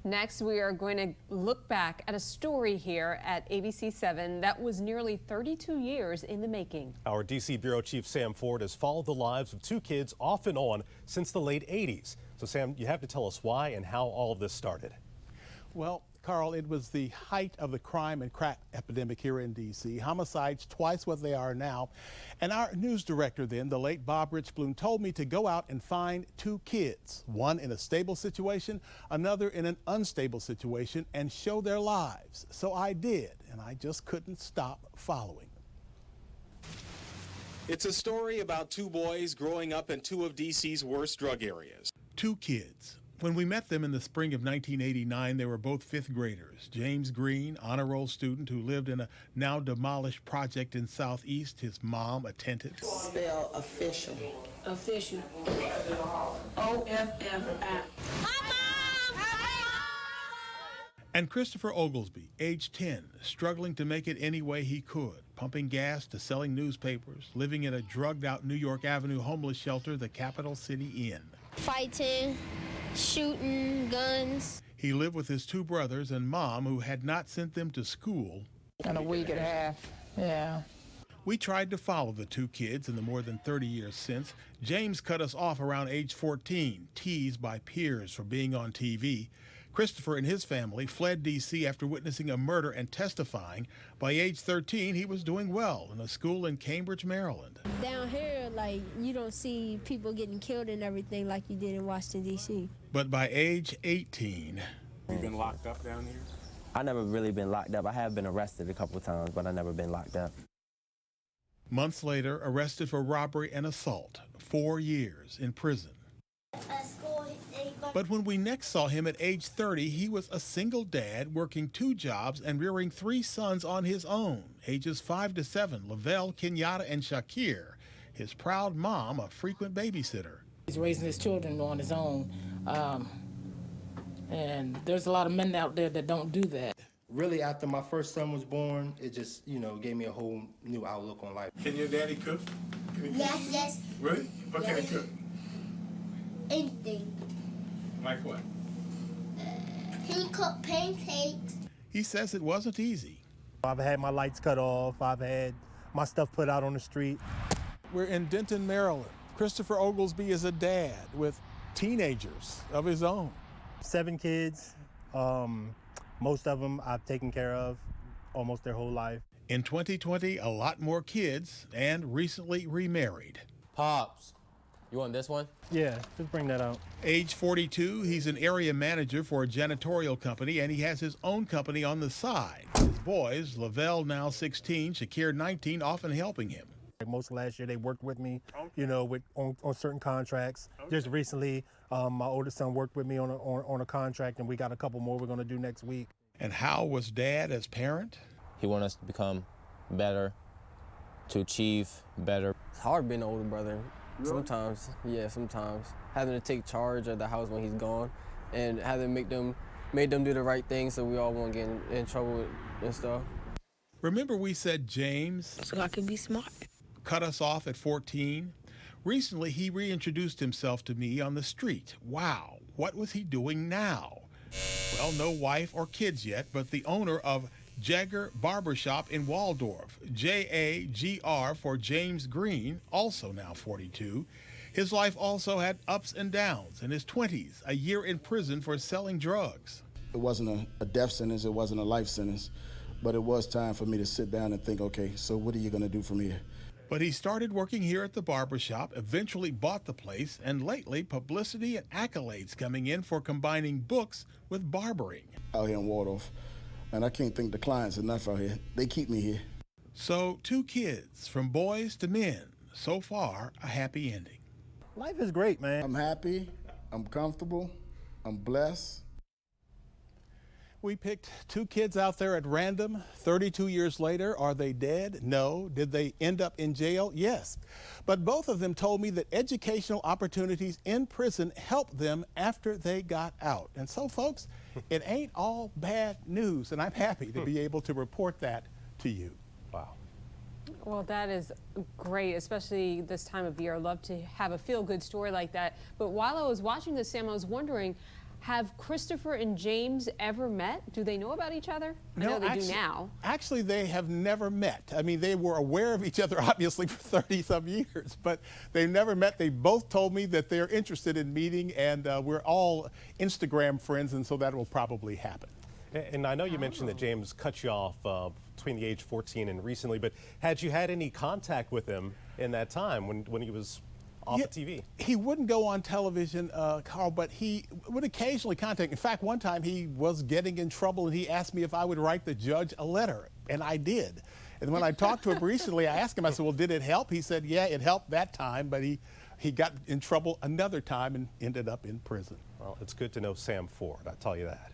Next, we are going to look back at a story here at ABC7 that was nearly 32 years in the making. Our D.C. Bureau Chief Sam Ford has followed the lives of two kids off and on since the late 80s. So, Sam, you have to tell us why and how all of this started. Well, Carl, it was the height of the crime and crack epidemic here in D.C. Homicides twice what they are now. And our news director then, the late Bob Richbloom, told me to go out and find two kids, one in a stable situation, another in an unstable situation, and show their lives. So I did, and I just couldn't stop following. It's a story about two boys growing up in two of D.C.'s worst drug areas. Two kids. When we met them in the spring of 1989, they were both fifth graders. James Green, honor roll student who lived in a now demolished project in Southeast. His mom, attentive. Spell official. Official. O-F-F-I. And Christopher Oglesby, age 10, struggling to make it any way he could, pumping gas to selling newspapers, living in a drugged-out New York Avenue homeless shelter, the Capital City Inn. Fighting, shooting, guns. He lived with his two brothers and mom, who had not sent them to school. In a week and a half, yeah. We tried to follow the two kids in the more than 30 years since. James cut us off around age 14, teased by peers for being on TV. Christopher and his family fled D.C. after witnessing a murder and testifying. By age 13, he was doing well in a school in Cambridge, Maryland. Down here, like, you don't see people getting killed and everything like you did in Washington, D.C. But by age 18... You've been locked up down here? I never really been locked up. I have been arrested a couple of times, but I never been locked up. Months later, arrested for robbery and assault, 4 years in prison. But when we next saw him at age 30, he was a single dad working 2 jobs and rearing 3 sons on his own, ages 5 to 7, LEVEIL, Kenyatta, and Shakir. His proud mom, a frequent babysitter. He's raising his children on his own, and there's a lot of men out there that don't do that. Really, after my first son was born, it just, gave me a whole new outlook on life. Can your daddy cook? Yes. Really? What can he cook? Anything. Like what? He cooked pancakes. He says it wasn't easy. I've had my lights cut off. I've had my stuff put out on the street. We're in Denton, Maryland. Christopher Oglesby is a dad with teenagers of his own. 7 kids. Most of them I've taken care of almost their whole life. In 2020, a lot more kids and recently remarried. Pops, you want this one? Yeah, just bring that out. Age 42, he's an area manager for a janitorial company, and he has his own company on the side. His boys, LEVEIL now 16, Shakir 19, often helping him. Most of last year they worked with me, on certain contracts. Just recently, my oldest son worked with me on a contract, and we got a couple more we're going to do next week. And how was Dad as parent? He wants us to become better, to achieve better. It's hard being an older brother. Really? Sometimes, yeah, sometimes. Having to take charge of the house when he's gone, and having to make them do the right thing so we all won't get in trouble and stuff. Remember we said James? So I can be smart. Cut us off at 14. Recently, he reintroduced himself to me on the street. Wow, what was he doing now? Well, no wife or kids yet, but the owner of Jagger Barbershop in Waldorf, Jagr for James Green, also now 42. His life also had ups and downs. In his 20s, a year in prison for selling drugs. It wasn't a death sentence, it wasn't a life sentence, but it was time for me to sit down and think, okay, so what are you gonna do from here? But he started working here at the barbershop, eventually bought the place, and lately publicity and accolades coming in for combining books with barbering. Out here in Waldorf, and I can't thank the clients enough out here. They keep me here. So 2 kids, from boys to men. So far, a happy ending. Life is great, man. I'm happy, I'm comfortable, I'm blessed. We picked 2 kids out there at random. 32 years later, are they dead? No. Did they end up in jail? Yes. But both of them told me that educational opportunities in prison helped them after they got out. And so, folks, it ain't all bad news, and I'm happy to be able to report that to you. Wow. Well, that is great, especially this time of year. I love to have a feel-good story like that. But while I was watching this, Sam, I was wondering, Have Christopher and James ever met? Do they know about each other? I know they do now. Actually, they have never met. I mean, they were aware of each other, obviously, for 30-some years, but they've never met. They both told me that they're interested in meeting, and we're all Instagram friends, and so that will probably happen. And I know you mentioned that James cut you off between the age 14 and recently, but had you had any contact with him in that time when he was off the TV? He wouldn't go on television, Carl, but he would occasionally contact. In fact, one time he was getting in trouble and he asked me if I would write the judge a letter, and I did. And when I talked to him recently, I asked him, I said, well, did it help? He said, yeah, it helped that time, but he got in trouble another time and ended up in prison. Well, it's good to know Sam Ford, I'll tell you that.